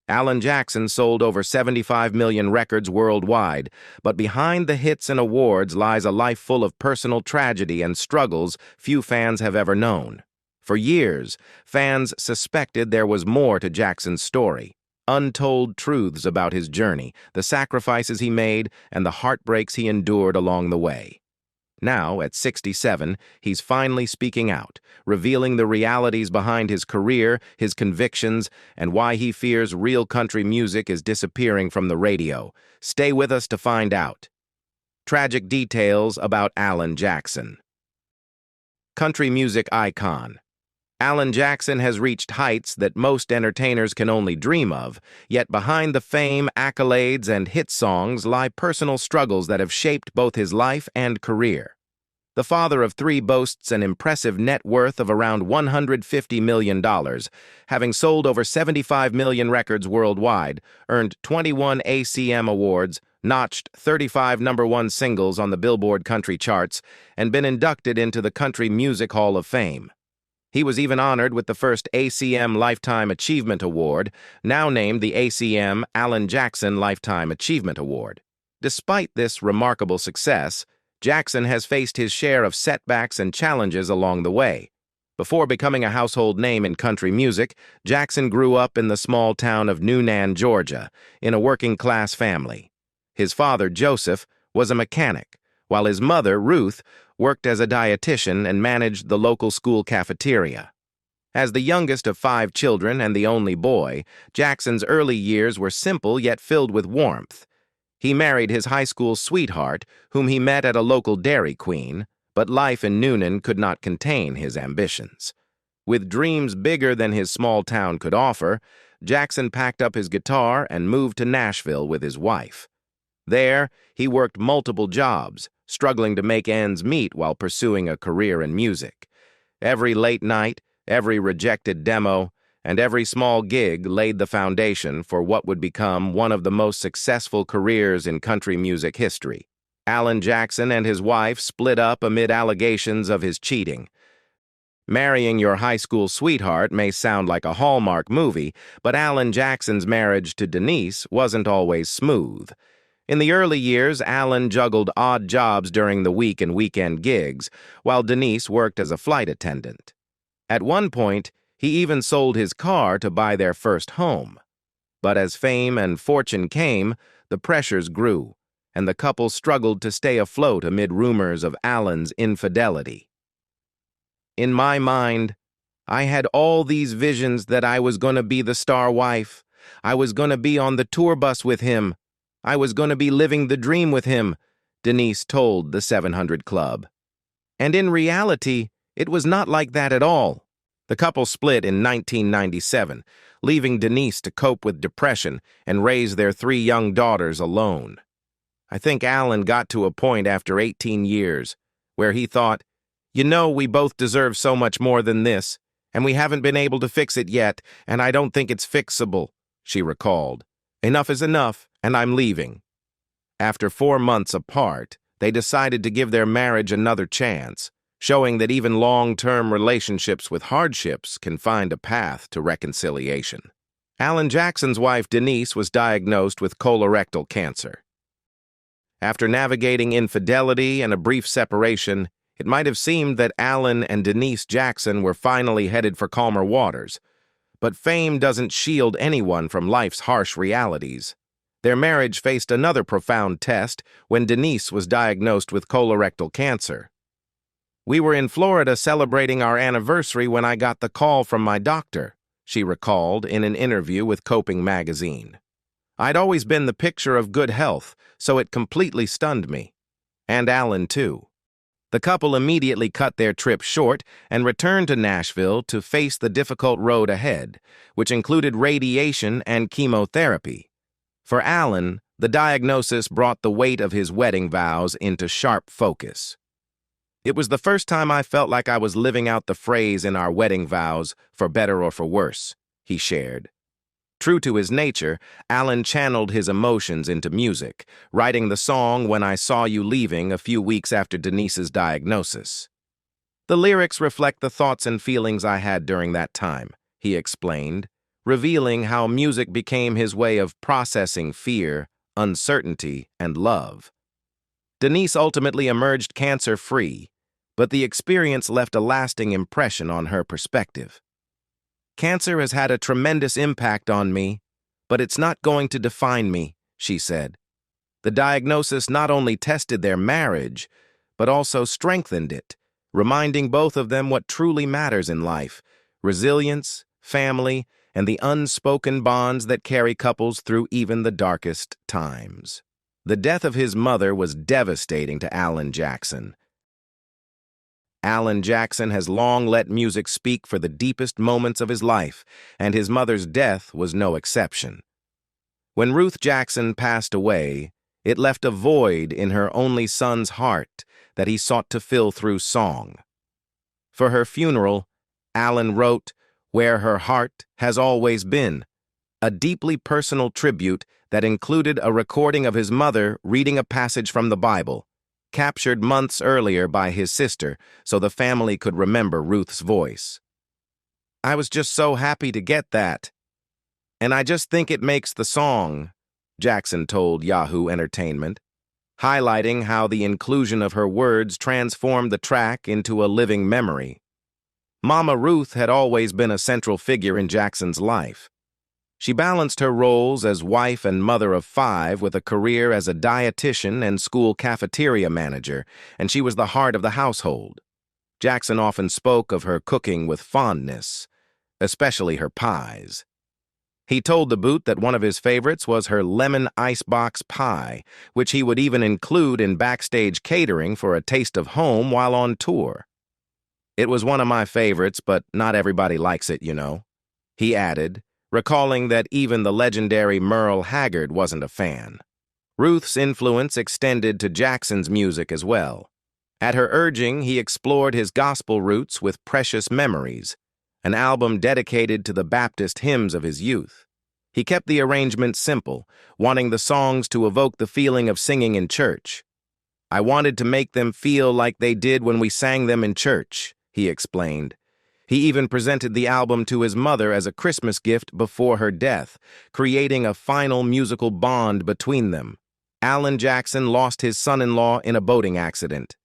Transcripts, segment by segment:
Alan Jackson sold over 75 million records worldwide, but behind the hits and awards lies a life full of personal tragedy and struggles few fans have ever known. For years, fans suspected there was more to Jackson's story. Untold truths about his journey, the sacrifices he made, and the heartbreaks he endured along the way. Now, at 67, he's finally speaking out, revealing the realities behind his career, his convictions, and why he fears real country music is disappearing from the radio. Stay with us to find out. Tragic details about Alan Jackson. Country music icon. Alan Jackson has reached heights that most entertainers can only dream of, yet behind the fame, accolades, and hit songs lie personal struggles that have shaped both his life and career. The father of three boasts an impressive net worth of around $150 million, having sold over 75 million records worldwide, earned 21 ACM awards, notched 35 #1 singles on the Billboard country charts, and been inducted into the Country Music Hall of Fame. He was even honored with the first ACM Lifetime Achievement Award, now named the ACM Alan Jackson Lifetime Achievement Award. Despite this remarkable success, Jackson has faced his share of setbacks and challenges along the way. Before becoming a household name in country music, Jackson grew up in the small town of Newnan, Georgia, in a working-class family. His father, Joseph, was a mechanic, while his mother, Ruth, worked as a dietitian and managed the local school cafeteria. As the youngest of 5 children and the only boy, Jackson's early years were simple yet filled with warmth. He married his high school sweetheart, whom he met at a local Dairy Queen, but life in Newnan could not contain his ambitions. With dreams bigger than his small town could offer, Jackson packed up his guitar and moved to Nashville with his wife. There, he worked multiple jobs, struggling to make ends meet while pursuing a career in music. Every late night, every rejected demo, and every small gig laid the foundation for what would become one of the most successful careers in country music history. Alan Jackson and his wife split up amid allegations of his cheating. Marrying your high school sweetheart may sound like a Hallmark movie, but Alan Jackson's marriage to Denise wasn't always smooth. In the early years, Alan juggled odd jobs during the week and weekend gigs, while Denise worked as a flight attendant. At one point, he even sold his car to buy their first home. But as fame and fortune came, the pressures grew, and the couple struggled to stay afloat amid rumors of Alan's infidelity. In my mind, I had all these visions that I was going to be the star wife. I was going to be on the tour bus with him. I was going to be living the dream with him, Denise told the 700 Club. And in reality, it was not like that at all. The couple split in 1997, leaving Denise to cope with depression and raise their 3 young daughters alone. I think Alan got to a point after 18 years where he thought, we both deserve so much more than this, and we haven't been able to fix it yet, and I don't think it's fixable, she recalled. Enough is enough, and I'm leaving. After 4 months apart, they decided to give their marriage another chance, showing that even long-term relationships with hardships can find a path to reconciliation. Alan Jackson's wife, Denise, was diagnosed with colorectal cancer. After navigating infidelity and a brief separation, it might have seemed that Alan and Denise Jackson were finally headed for calmer waters. But fame doesn't shield anyone from life's harsh realities. Their marriage faced another profound test when Denise was diagnosed with colorectal cancer. We were in Florida celebrating our anniversary when I got the call from my doctor, she recalled in an interview with Coping magazine. I'd always been the picture of good health, so it completely stunned me. And Alan, too. The couple immediately cut their trip short and returned to Nashville to face the difficult road ahead, which included radiation and chemotherapy. For Alan, the diagnosis brought the weight of his wedding vows into sharp focus. It was the first time I felt like I was living out the phrase in our wedding vows, for better or for worse, he shared. True to his nature, Alan channeled his emotions into music, writing the song When I Saw You Leaving a few weeks after Denise's diagnosis. The lyrics reflect the thoughts and feelings I had during that time, he explained, revealing how music became his way of processing fear, uncertainty, and love. Denise ultimately emerged cancer-free, but the experience left a lasting impression on her perspective. "Cancer has had a tremendous impact on me, but it's not going to define me," she said. The diagnosis not only tested their marriage, but also strengthened it, reminding both of them what truly matters in life: resilience, family, and the unspoken bonds that carry couples through even the darkest times. The death of his mother was devastating to Alan Jackson. Alan Jackson has long let music speak for the deepest moments of his life, and his mother's death was no exception. When Ruth Jackson passed away, it left a void in her only son's heart that he sought to fill through song. For her funeral, Alan wrote "Where Her Heart Has Always Been," a deeply personal tribute that included a recording of his mother reading a passage from the Bible, captured months earlier by his sister so the family could remember Ruth's voice. "I was just so happy to get that. And I just think it makes the song," Jackson told Yahoo Entertainment, highlighting how the inclusion of her words transformed the track into a living memory. Mama Ruth had always been a central figure in Jackson's life. She balanced her roles as wife and mother of 5 with a career as a dietitian and school cafeteria manager, and she was the heart of the household. Jackson often spoke of her cooking with fondness, especially her pies. He told the Boot that one of his favorites was her lemon icebox pie, which he would even include in backstage catering for a taste of home while on tour. "It was one of my favorites, but not everybody likes it, you know," he added, recalling that even the legendary Merle Haggard wasn't a fan. Ruth's influence extended to Jackson's music as well. At her urging, he explored his gospel roots with Precious Memories, an album dedicated to the Baptist hymns of his youth. He kept the arrangement simple, wanting the songs to evoke the feeling of singing in church. "I wanted to make them feel like they did when we sang them in church," he explained. He even presented the album to his mother as a Christmas gift before her death, creating a final musical bond between them. Alan Jackson lost his son-in-law in a boating accident.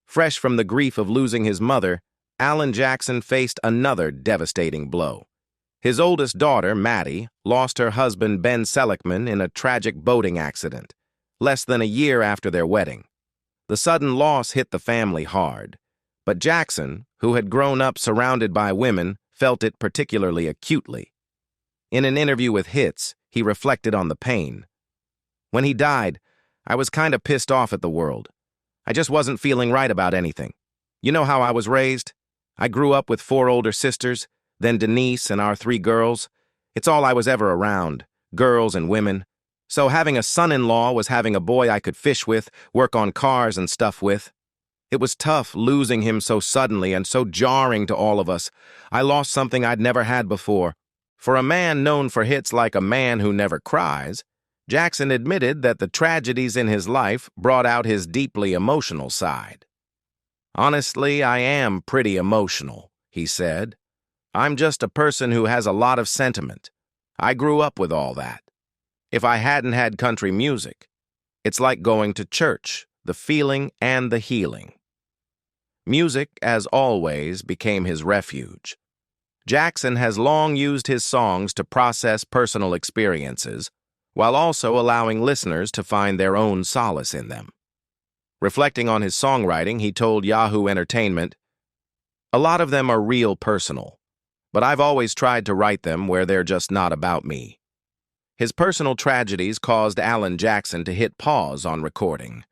Fresh from the grief of losing his mother, Alan Jackson faced another devastating blow. His oldest daughter, Maddie, lost her husband Ben Seligman in a tragic boating accident, less than a year after their wedding. The sudden loss hit the family hard, but Jackson, who had grown up surrounded by women, felt it particularly acutely. In an interview with Hits, he reflected on the pain. "When he died, I was kind of pissed off at the world. I just wasn't feeling right about anything. You know how I was raised? I grew up with 4 older sisters, then Denise and our 3 girls. It's all I was ever around, girls and women. So having a son-in-law was having a boy I could fish with, work on cars and stuff with. It was tough losing him so suddenly and so jarring to all of us. I lost something I'd never had before." For a man known for hits like "A Man Who Never Cries," Jackson admitted that the tragedies in his life brought out his deeply emotional side. "Honestly, I am pretty emotional," he said. "I'm just a person who has a lot of sentiment. I grew up with all that. If I hadn't had country music, it's like going to church, the feeling and the healing." Music, as always, became his refuge. Jackson has long used his songs to process personal experiences, while also allowing listeners to find their own solace in them. Reflecting on his songwriting, he told Yahoo Entertainment, "A lot of them are real personal, but I've always tried to write them where they're just not about me." His personal tragedies caused Alan Jackson to hit pause on recording.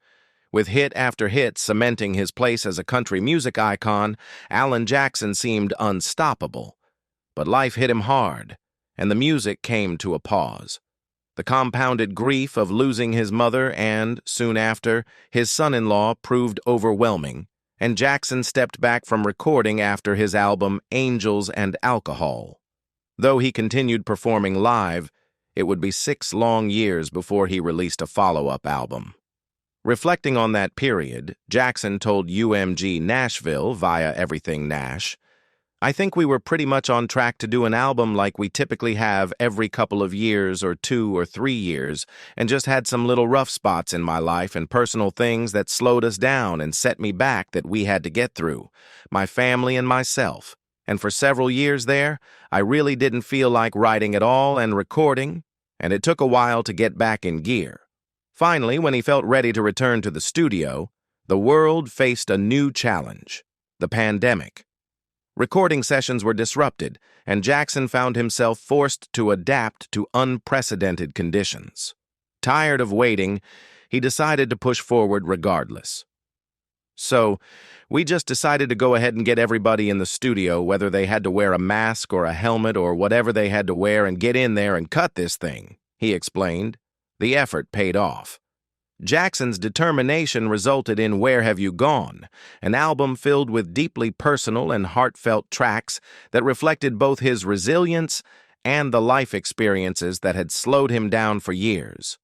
With hit after hit cementing his place as a country music icon, Alan Jackson seemed unstoppable. But life hit him hard, and the music came to a pause. The compounded grief of losing his mother and, soon after, his son-in-law proved overwhelming, and Jackson stepped back from recording after his album Angels and Alcohol. Though he continued performing live, it would be 6 long years before he released a follow-up album. Reflecting on that period, Jackson told UMG Nashville via Everything Nash, I think we were pretty much on track to do an album like we typically have every couple of years or 2 or 3 years, and just had some little rough spots in my life and personal things that slowed us down and set me back that we had to get through, my family and myself. And for several years there, I really didn't feel like writing at all and recording, and it took a while to get back in gear. Finally, when he felt ready to return to the studio, the world faced a new challenge: the pandemic. Recording sessions were disrupted, and Jackson found himself forced to adapt to unprecedented conditions. Tired of waiting, he decided to push forward regardless. So, we just decided to go ahead and get everybody in the studio, whether they had to wear a mask or a helmet or whatever they had to wear, and get in there and cut this thing, he explained. The effort paid off. Jackson's determination resulted in Where Have You Gone, an album filled with deeply personal and heartfelt tracks that reflected both his resilience and the life experiences that had slowed him down for years.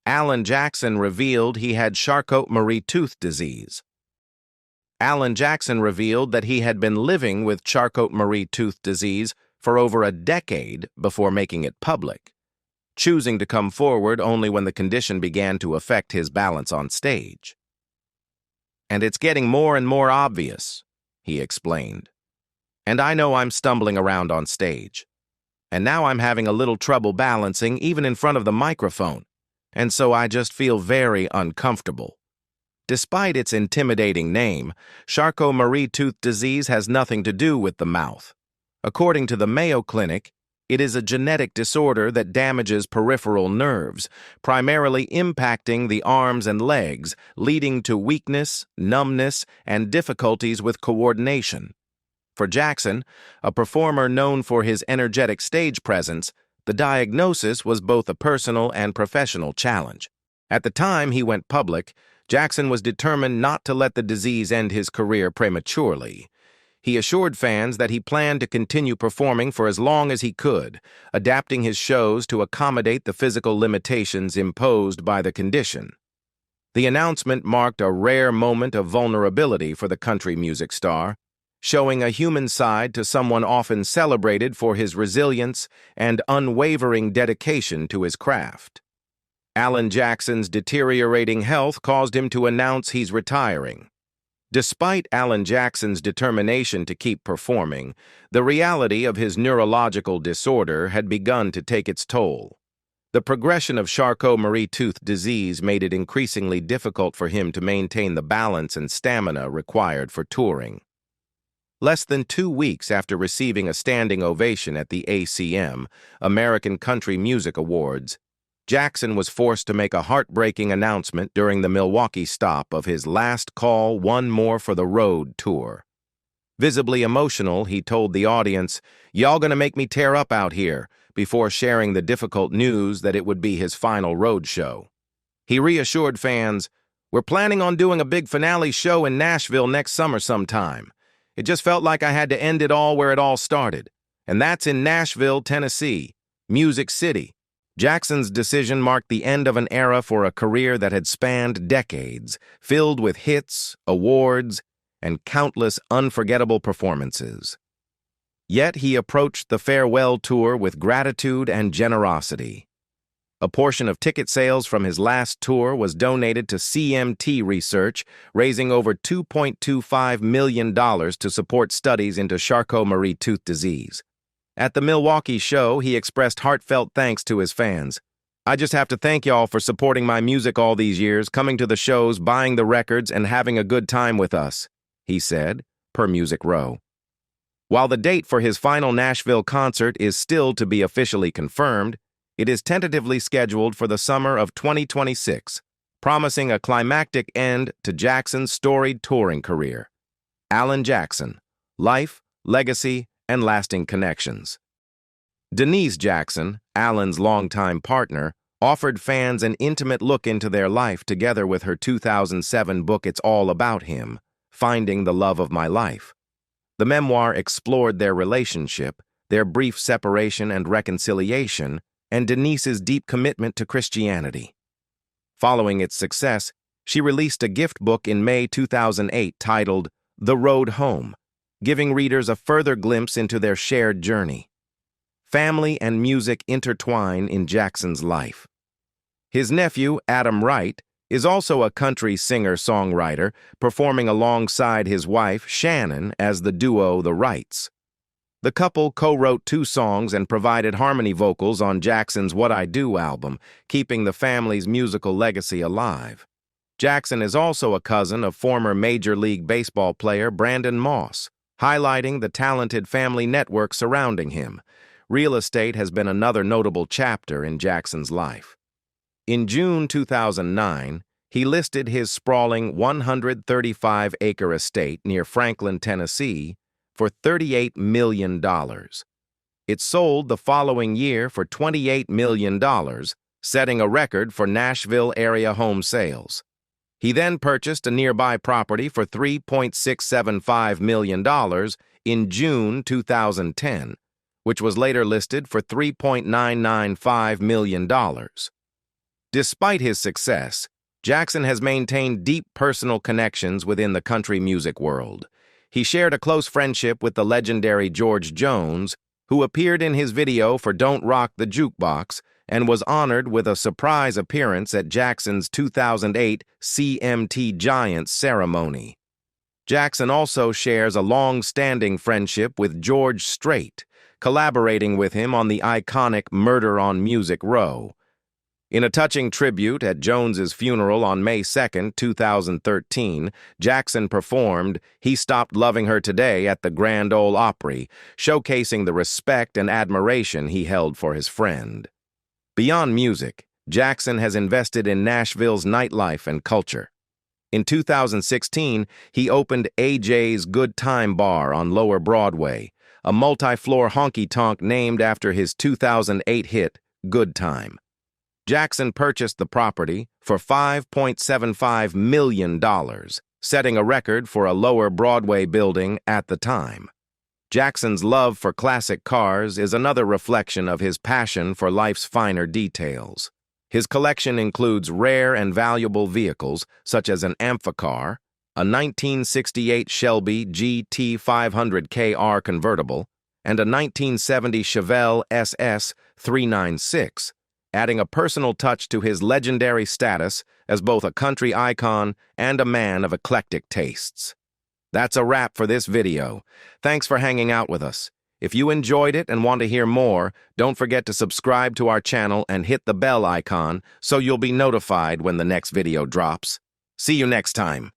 Alan Jackson revealed he had Charcot-Marie-Tooth disease. Alan Jackson revealed that he had been living with Charcot-Marie-Tooth disease for over a decade before making it public, choosing to come forward only when the condition began to affect his balance on stage. "And it's getting more and more obvious," he explained. "And I know I'm stumbling around on stage. And now I'm having a little trouble balancing even in front of the microphone, and so I just feel very uncomfortable." Despite its intimidating name, Charcot-Marie-Tooth disease has nothing to do with the mouth. According to the Mayo Clinic, it is a genetic disorder that damages peripheral nerves, primarily impacting the arms and legs, leading to weakness, numbness, and difficulties with coordination. For Jackson, a performer known for his energetic stage presence, the diagnosis was both a personal and professional challenge. At the time he went public, Jackson was determined not to let the disease end his career prematurely. He assured fans that he planned to continue performing for as long as he could, adapting his shows to accommodate the physical limitations imposed by the condition. The announcement marked a rare moment of vulnerability for the country music star, showing a human side to someone often celebrated for his resilience and unwavering dedication to his craft. Alan Jackson's deteriorating health caused him to announce he's retiring. Despite Alan Jackson's determination to keep performing, the reality of his neurological disorder had begun to take its toll. The progression of Charcot-Marie-Tooth disease made it increasingly difficult for him to maintain the balance and stamina required for touring. Less than 2 weeks after receiving a standing ovation at the ACM, American Country Music Awards, Jackson was forced to make a heartbreaking announcement during the Milwaukee stop of his Last Call, One More for the Road tour. Visibly emotional, he told the audience, "Y'all gonna make me tear up out here," before sharing the difficult news that it would be his final road show. He reassured fans, "We're planning on doing a big finale show in Nashville next summer sometime. It just felt like I had to end it all where it all started, and that's in Nashville, Tennessee, Music City." Jackson's decision marked the end of an era for a career that had spanned decades, filled with hits, awards, and countless unforgettable performances. Yet he approached the farewell tour with gratitude and generosity. A portion of ticket sales from his last tour was donated to CMT Research, raising over $2.25 million to support studies into Charcot-Marie-Tooth disease. At the Milwaukee show, he expressed heartfelt thanks to his fans. "I just have to thank y'all for supporting my music all these years, coming to the shows, buying the records, and having a good time with us," he said, per Music Row. While the date for his final Nashville concert is still to be officially confirmed, it is tentatively scheduled for the summer of 2026, promising a climactic end to Jackson's storied touring career. Alan Jackson, Life, Legacy, and Lasting Connections. Denise Jackson, Alan's longtime partner, offered fans an intimate look into their life together with her 2007 book It's All About Him, Finding the Love of My Life. The memoir explored their relationship, their brief separation and reconciliation, and Denise's deep commitment to Christianity. Following its success, she released a gift book in May 2008 titled The Road Home, giving readers a further glimpse into their shared journey. Family and music intertwine in Jackson's life. His nephew, Adam Wright, is also a country singer-songwriter, performing alongside his wife, Shannon, as the duo The Wrights. The couple co-wrote 2 songs and provided harmony vocals on Jackson's What I Do album, keeping the family's musical legacy alive. Jackson is also a cousin of former Major League Baseball player Brandon Moss, highlighting the talented family network surrounding him. Real estate has been another notable chapter in Jackson's life. In June 2009, he listed his sprawling 135-acre estate near Franklin, Tennessee, for $38 million. It sold the following year for $28 million, setting a record for Nashville area home sales. He then purchased a nearby property for $3.675 million in June 2010, which was later listed for $3.995 million. Despite his success, Jackson has maintained deep personal connections within the country music world. He shared a close friendship with the legendary George Jones, who appeared in his video for Don't Rock the Jukebox and was honored with a surprise appearance at Jackson's 2008 CMT Giants ceremony. Jackson also shares a long-standing friendship with George Strait, collaborating with him on the iconic Murder on Music Row. In a touching tribute at Jones's funeral on May 2, 2013, Jackson performed He Stopped Loving Her Today at the Grand Ole Opry, showcasing the respect and admiration he held for his friend. Beyond music, Jackson has invested in Nashville's nightlife and culture. In 2016, he opened AJ's Good Time Bar on Lower Broadway, a multi-floor honky-tonk named after his 2008 hit, Good Time. Jackson purchased the property for $5.75 million, setting a record for a Lower Broadway building at the time. Jackson's love for classic cars is another reflection of his passion for life's finer details. His collection includes rare and valuable vehicles such as an Amphicar, a 1968 Shelby GT 500KR convertible, and a 1970 Chevelle SS 396, adding a personal touch to his legendary status as both a country icon and a man of eclectic tastes. That's a wrap for this video. Thanks for hanging out with us. If you enjoyed it and want to hear more, don't forget to subscribe to our channel and hit the bell icon so you'll be notified when the next video drops. See you next time.